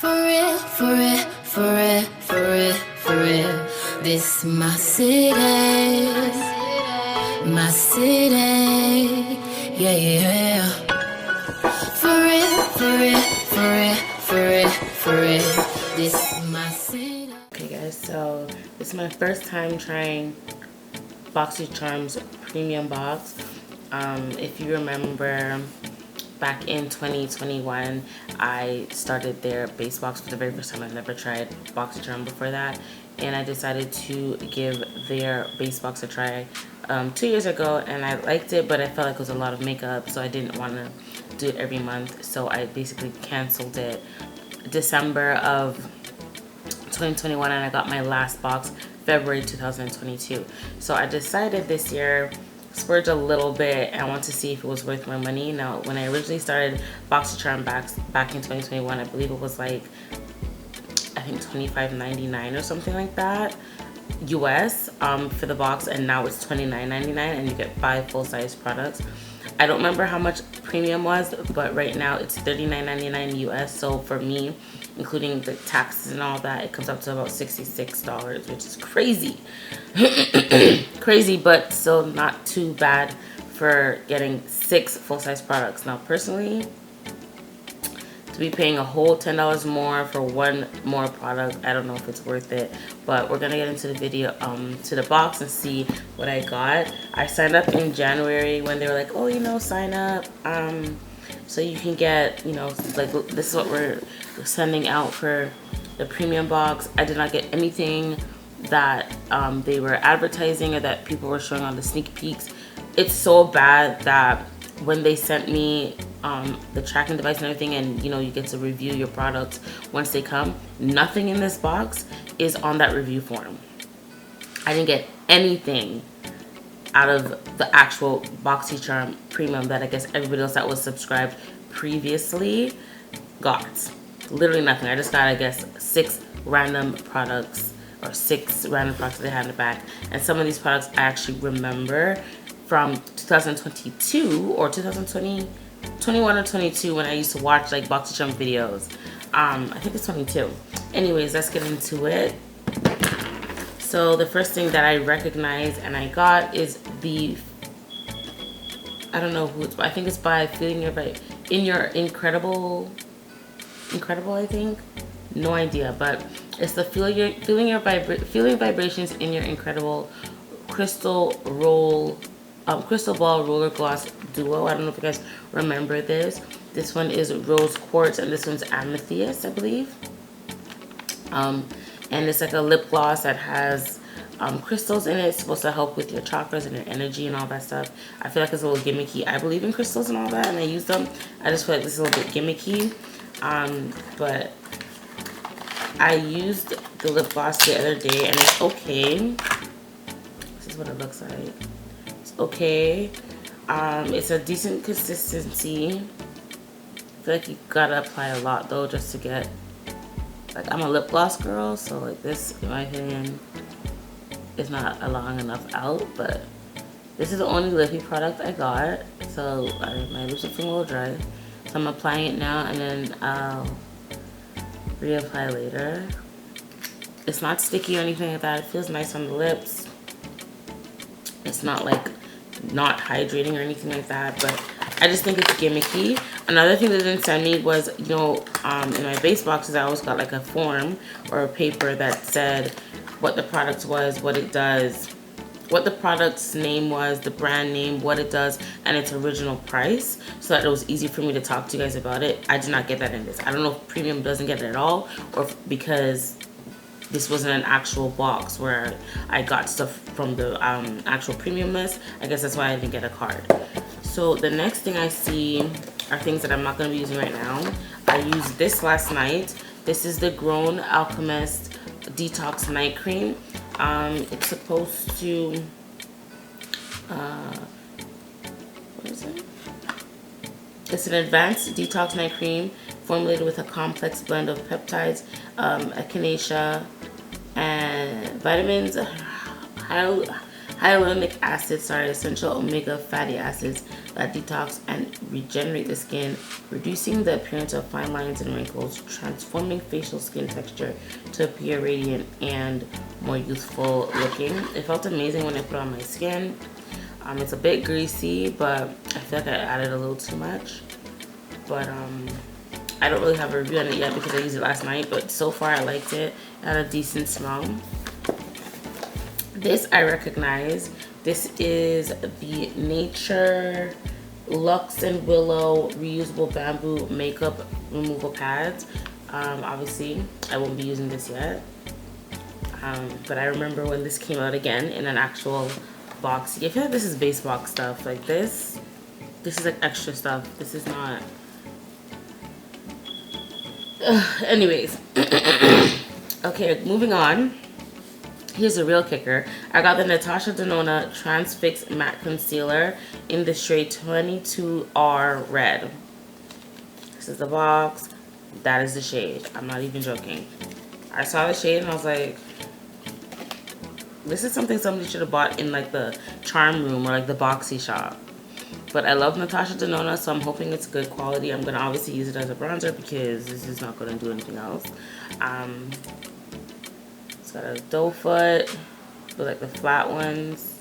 real, for real, for real, for real, for real. This my city, my city. Yeah, yeah. For real, for real, for real, for real, for real. This my city. Okay guys, so this is my first time trying BoxyCharm's premium box. If you remember, back in 2021, I started their base box for the very first time. I've never tried BoxyCharm before that, and I decided to give their base box a try 2 years ago, and I liked it, but I felt like it was a lot of makeup, so I didn't want to do it every month, so I basically canceled it December of 2021, and I got my last box February 2022. So I decided this year, splurge a little bit, and I want to see if it was worth my money. Now, when I originally started BoxyCharm back in 2021, I believe it was like, I think $25.99 or something like that US for the box, and now it's $29.99 and you get 5 full-size products. I don't remember how much premium was, but right now it's $39.99 US. So for me, including the taxes and all that, it comes up to about $66, which is crazy. Crazy, but still not too bad for getting 6 full-size products. Now personally, to be paying a whole $10 more for one more product, I don't know if it's worth it, but we're gonna get into the video, to the box and see what I got. I signed up in January when they were like, oh, you know, sign up, so you can get, you know, like, this is what we're sending out for the premium box. I did not get anything that they were advertising or that people were showing on the sneak peeks. It's so bad that when they sent me the tracking device and everything, and you know, you get to review your products once they come, nothing in this box is on that review form. I didn't get anything out of the actual BoxyCharm premium that I guess everybody else that was subscribed previously got. Literally nothing. I just got, I guess, 6 random products, or 6 random products that they had in the back, and some of these products I actually remember from 2022 or 2021 or 22, when I used to watch like BoxyCharm videos. I think it's 22. Anyways, let's get into it. So the first thing that I recognize and I got is the, I don't know who it's by. I think it's by Feeling Your Incredible, I think. No idea, but it's the feeling vibrations in your incredible crystal ball roller gloss duo. I don't know if you guys remember this. This one is rose quartz and this one's amethyst, I believe. And it's like a lip gloss that has crystals in it. It's supposed to help with your chakras and your energy and all that stuff. I feel like it's a little gimmicky. I believe in crystals and all that, and I use them. I just feel like this is a little bit gimmicky. But I used the lip gloss the other day and it's okay. This is what it looks like. Okay, it's a decent consistency. I feel like you gotta apply a lot though just to get, like, I'm a lip gloss girl, so like this, in my opinion, is not allowing enough out. But this is the only lippy product I got, so my lips are feeling a little dry, so I'm applying it now and then I'll reapply later. It's not sticky or anything like that. It feels nice on the lips. It's not like not hydrating or anything like that, but I just think it's gimmicky. Another thing they didn't send me was, you know, in my base boxes I always got like a form or a paper that said what the product was, what it does, what the product's name was, the brand name, what it does, and its original price, so that it was easy for me to talk to you guys about it. I did not get that in this. I don't know if premium doesn't get it at all, or if, because this wasn't an actual box where I got stuff from the actual premium list. I guess that's why I didn't get a card. So the next thing I see are things that I'm not going to be using right now. I used this last night. This is the Grown Alchemist Detox Night Cream. It's supposed to, what is it? It's an advanced detox night cream formulated with a complex blend of peptides, echinacea, and vitamins, Hyaluronic acids are essential omega fatty acids that detox and regenerate the skin, reducing the appearance of fine lines and wrinkles, transforming facial skin texture to appear radiant and more youthful looking. It felt amazing when I put it on my skin. It's a bit greasy, but I feel like I added a little too much. But I don't really have a review on it yet because I used it last night, but so far I liked it. It had a decent smell. This I recognize. This is the Nature Lux and Willow reusable bamboo makeup removal pads. Obviously I won't be using this yet, but I remember when this came out again in an actual box. I feel like this is base box stuff. Like this is like extra stuff. This is not. Anyways, okay, moving on. Here's a real kicker. I got the Natasha Denona Transfix Matte Concealer in the shade 22R Red. This is the box. That is the shade. I'm not even joking. I saw the shade and I was like, this is something somebody should have bought in like the charm room or like the Boxy shop. But I love Natasha Denona, so I'm hoping it's good quality. I'm going to obviously use it as a bronzer because this is not going to do anything else. Got a doe foot with like the flat ones.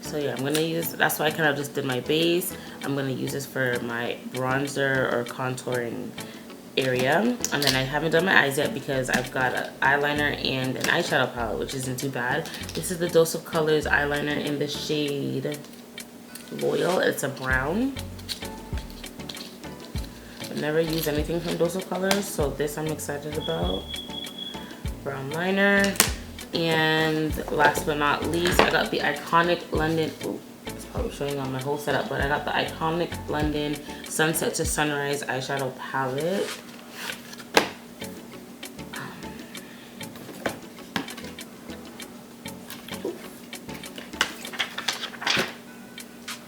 So yeah, I'm gonna use, that's why I kind of just did my base. I'm gonna use this for my bronzer or contouring area. And then I haven't done my eyes yet because I've got an eyeliner and an eyeshadow palette, which isn't too bad. This is the Dose of Colors eyeliner in the shade Loyal. It's a brown. I've never used anything from Dose of Colors, so this I'm excited about. Brown liner. And last but not least, I got the Iconic London, ooh, it's probably showing on my whole setup, but I got the Iconic London Sunset to Sunrise eyeshadow palette.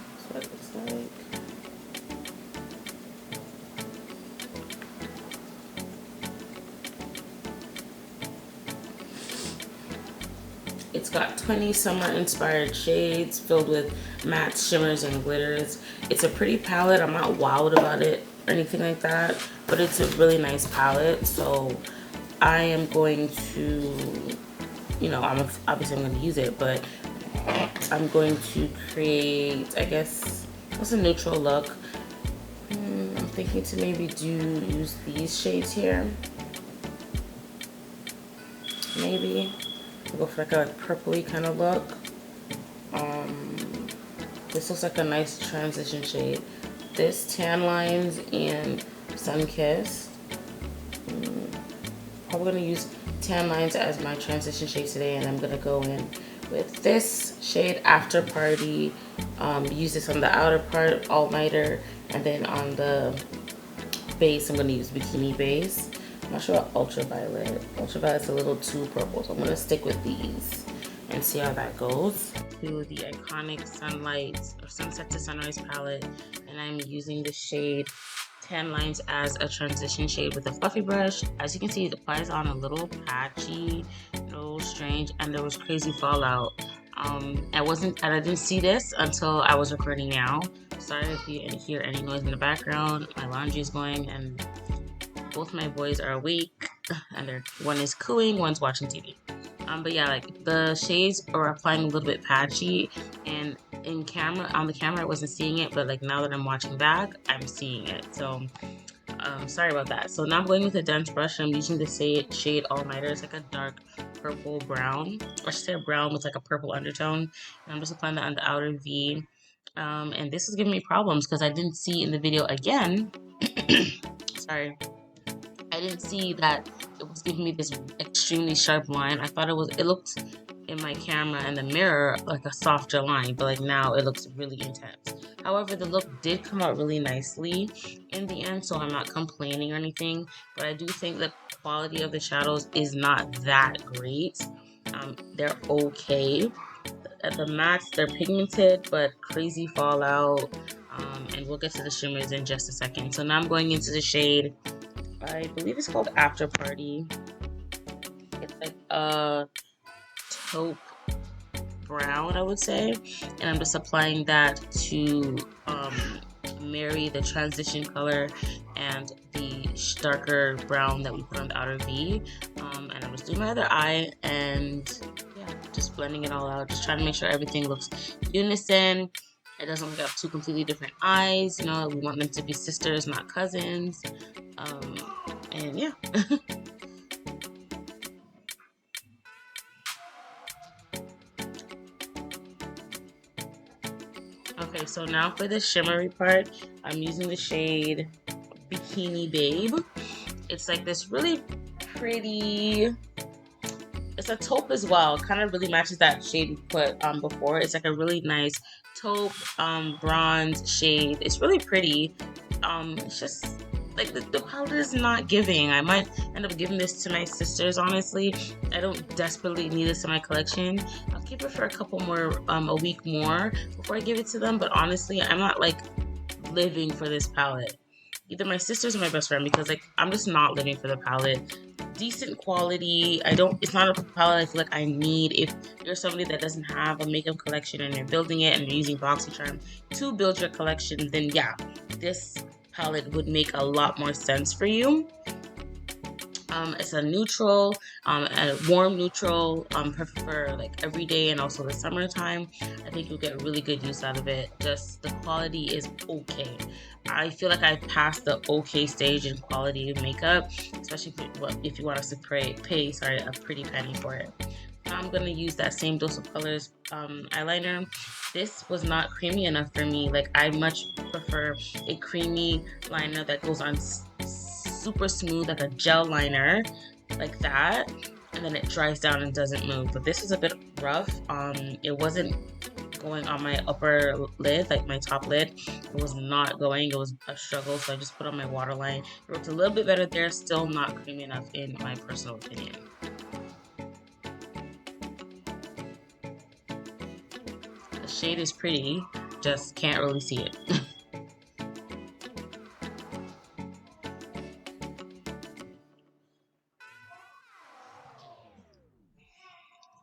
That's what it looks like. It's got 20 summer-inspired shades filled with mattes, shimmers, and glitters. It's a pretty palette. I'm not wowed about it or anything like that, but it's a really nice palette. So I am going to, you know, obviously I'm going to use it, but I'm going to create, I guess, what's a neutral look? I'm thinking to maybe use these shades here. Maybe. Go for like a purpley kind of look. This looks like a nice transition shade. This Tan Lines and Sunkissed. Probably gonna use Tan Lines as my transition shade today, and I'm gonna go in with this shade After Party. Use this on the outer part, All Nighter, and then on the base I'm gonna use Bikini Base. I'm not sure about Ultraviolet. Ultraviolet's a little too purple, so I'm gonna stick with these and see how that goes. Do the Iconic Sunlight or Sunset to Sunrise palette, and I'm using the shade Tan Lines as a transition shade with a fluffy brush. As you can see, it applies on a little patchy, a little strange, and there was crazy fallout. I didn't see this until I was recording now. Sorry if you hear any noise in the background. My laundry is going, and both my boys are awake, and one is cooing, one's watching TV. But yeah, like the shades are applying a little bit patchy, and on the camera I wasn't seeing it, but like now that I'm watching back, I'm seeing it. So sorry about that. So now I'm going with a dense brush. I'm using the shade All Nighter. It's like a dark purple brown, or I should say a brown with like a purple undertone. And I'm just applying that on the outer V. And this is giving me problems because I didn't see in the video again. Sorry. I didn't see that it was giving me this extremely sharp line. I thought it looked in my camera and the mirror like a softer line, but like now it looks really intense. However, the look did come out really nicely in the end, so I'm not complaining or anything, but I do think the quality of the shadows is not that great. They're okay. The mattes, they're pigmented, but crazy fallout. And we'll get to the shimmers in just a second. So now I'm going into the shade, I believe it's called After Party. It's like a taupe brown, I would say, and I'm just applying that to marry the transition color and the darker brown that we put on the outer V. And I'm just doing my other eye, and yeah, just blending it all out, just trying to make sure everything looks unison. It doesn't look like two completely different eyes. You know, we want them to be sisters, not cousins. And yeah. Okay, so now for the shimmery part, I'm using the shade Bikini Babe. It's like this really pretty, it's a taupe as well. Kind of really matches that shade we put before. It's like a really nice taupe bronze shade. It's really pretty. It's just like the powder is not giving. I might end up giving this to my sisters, honestly. I don't desperately need this in my collection. I'll keep it for a couple more, a week more before I give it to them. But honestly, I'm not like living for this palette. Either my sisters or my best friend, because like I'm just not living for the palette. Decent quality. It's not a palette I feel like I need. If you're somebody that doesn't have a makeup collection and you're building it and you're using BoxyCharm to build your collection, then yeah, this palette would make a lot more sense for you. It's a neutral, a warm neutral, perfect for like every day and also the summertime. I think you'll get really good use out of it. Just the quality is okay. I feel like I've passed the okay stage in quality of makeup, especially if you want us to pay a pretty penny for it. Now I'm gonna use that same Dose of Colors eyeliner. This was not creamy enough for me. Like I much prefer a creamy liner that goes on super smooth, like a gel liner, like that, and then it dries down and doesn't move. But this is a bit rough. It wasn't going on my upper lid, like my top lid. It was not going. It was a struggle, so I just put on my waterline. It worked a little bit better there. Still not creamy enough in my personal opinion. The shade is pretty, just can't really see it.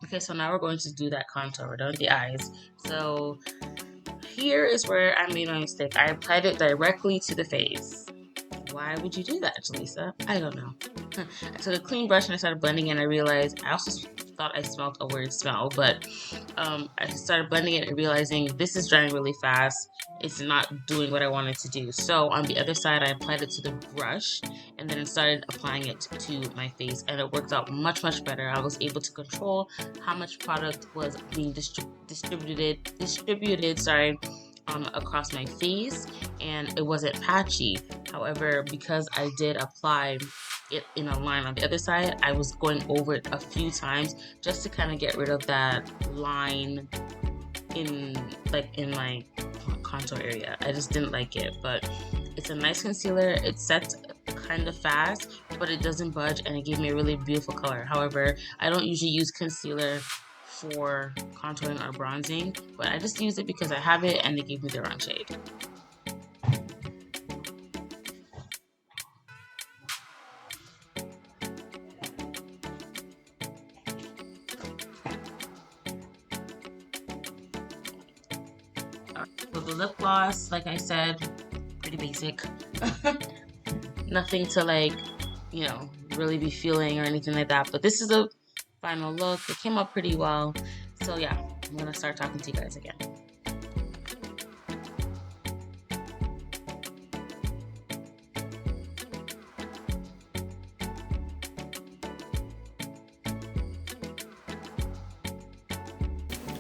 Okay, so now we're going to do that contour. We're done with the eyes. So here is where I made my mistake. I applied it directly to the face. Why would you do that, Jaleesa? I don't know. I took a clean brush and I started blending and I realized, I also thought I smelled a weird smell, but I started blending it and realizing this is drying really fast. It's not doing what I wanted to do. So on the other side, I applied it to the brush and then started applying it to my face, and it worked out much, much better. I was able to control how much product was being distributed, across my face, and it wasn't patchy. However, because I did apply it in a line on the other side, I was going over it a few times just to kind of get rid of that line in my contour area. I just didn't like it, but it's a nice concealer. It sets kind of fast, but it doesn't budge, and it gave me a really beautiful color. However, I don't usually use concealer for contouring or bronzing, but I just used it because I have it and they gave me the wrong shade. So the lip gloss, like I said, pretty basic. Nothing to like, really be feeling or anything like that, but this is a final look. It came out pretty well. So yeah, I'm gonna start talking to you guys again.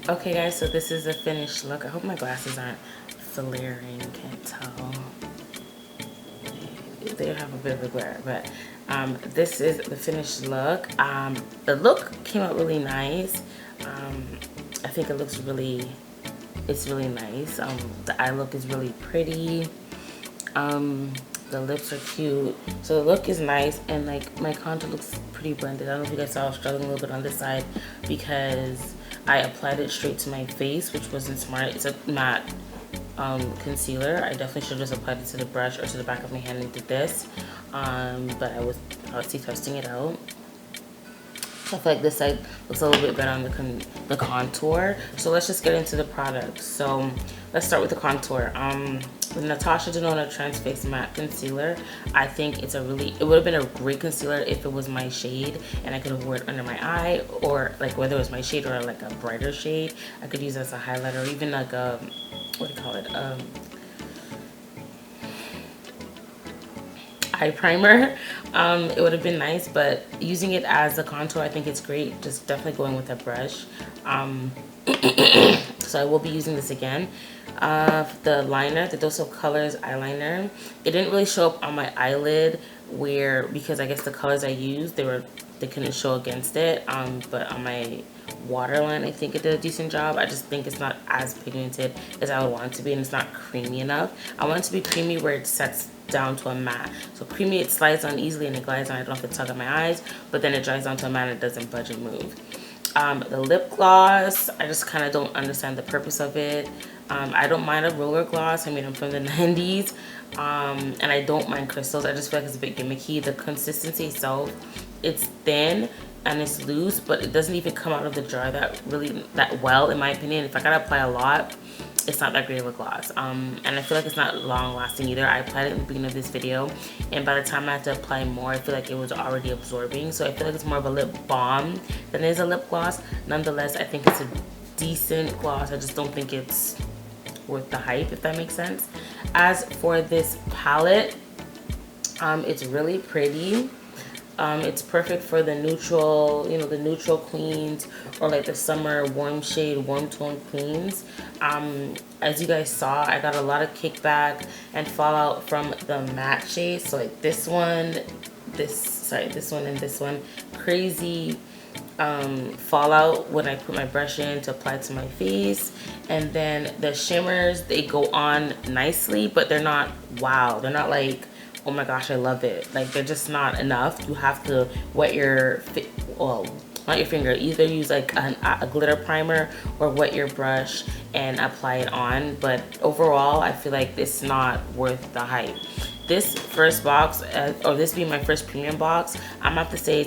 Okay guys, so this is the finished look. I hope my glasses aren't flaring, can't tell. They have a bit of a glare, but this is the finished look. The look came out really nice. I think it's really nice. The eye look is really pretty. The lips are cute. So the look is nice, and like my contour looks pretty blended. I don't know if you guys saw I was struggling a little bit on this side because I applied it straight to my face, which wasn't smart. It's a matte concealer. I definitely should have just applied it to the brush or to the back of my hand and did this. But I was testing it out. I feel like this side looks a little bit better on the contour. So let's just get into the product. So let's start with the contour. The Natasha Denona Transface Matte Concealer. I think it would have been a great concealer if it was my shade and I could have worn it under my eye, or like whether it was my shade or like a brighter shade. I could use it as a highlighter, or even like a, what do you call it? Eye primer. It would have been nice, but using it as a contour, I think it's great. Just definitely going with a brush. So I will be using this again. The liner, the Dose of Colors eyeliner, it didn't really show up on my eyelid because I guess the colors I used, they couldn't show against it. But on my waterline, I think it did a decent job. I just think it's not as pigmented as I would want it to be, and it's not creamy enough. I want it to be creamy where it sets down to a matte. So creamy, it slides on easily and it glides on. I don't have to tug on my eyes, but then it dries down to a matte and it doesn't budge and move. The lip gloss, I just kind of don't understand the purpose of it. I don't mind a roller gloss. I mean, I'm from the 90s, and I don't mind crystals. I just feel like it's a bit gimmicky. The consistency itself, it's thin and it's loose, but it doesn't even come out of the jar that well, in my opinion. If I gotta apply a lot, it's not that great of a gloss. And I feel like it's not long lasting either. I applied it in the beginning of this video, and by the time I had to apply more, I feel like it was already absorbing. So I feel like it's more of a lip balm than it is a lip gloss. Nonetheless, I think it's a decent gloss. I just don't think it's worth the hype, if that makes sense. As for this palette, it's really pretty. It's perfect for the neutral, the neutral queens, or like the summer warm shade, warm tone queens. As you guys saw, I got a lot of kickback and fallout from the matte shades. So like this one, this one, and this one. Crazy fallout when I put my brush in to apply to my face. And then the shimmers, they go on nicely, but they're not wow. They're not like, oh my gosh, I love it. Like, they're just not enough. You have to wet your not your finger, either use like a glitter primer or wet your brush and apply it on. But overall, I feel like it's not worth the hype. This first box, or this being my first premium box, I'm gonna have to say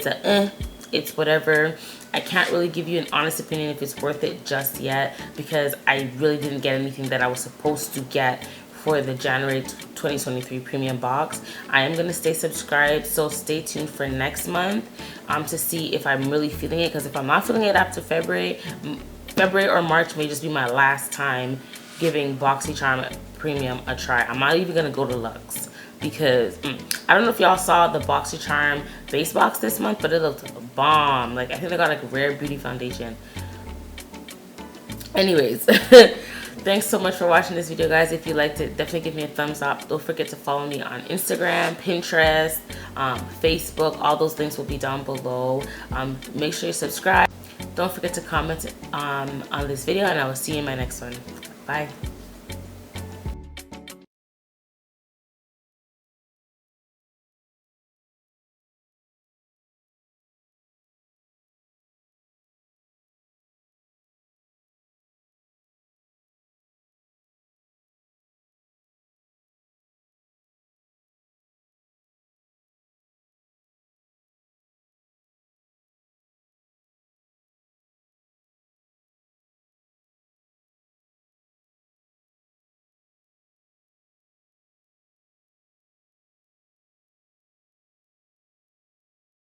it's whatever. I can't really give you an honest opinion if it's worth it just yet, because I really didn't get anything that I was supposed to get for the January 2023 premium box. I am gonna stay subscribed, so stay tuned for next month to see if I'm really feeling it, because if I'm not feeling it after February or March may just be my last time giving BoxyCharm premium a try. I'm not even gonna go to Luxe, because I don't know if y'all saw the BoxyCharm base box this month, but it looked bomb. Like, I think they got like Rare Beauty foundation. Anyways, thanks so much for watching this video, guys. If you liked it, definitely give me a thumbs up. Don't forget to follow me on Instagram, Pinterest, Facebook. All those links will be down below. Make sure you subscribe. Don't forget to comment on this video, and I will see you in my next one. Bye.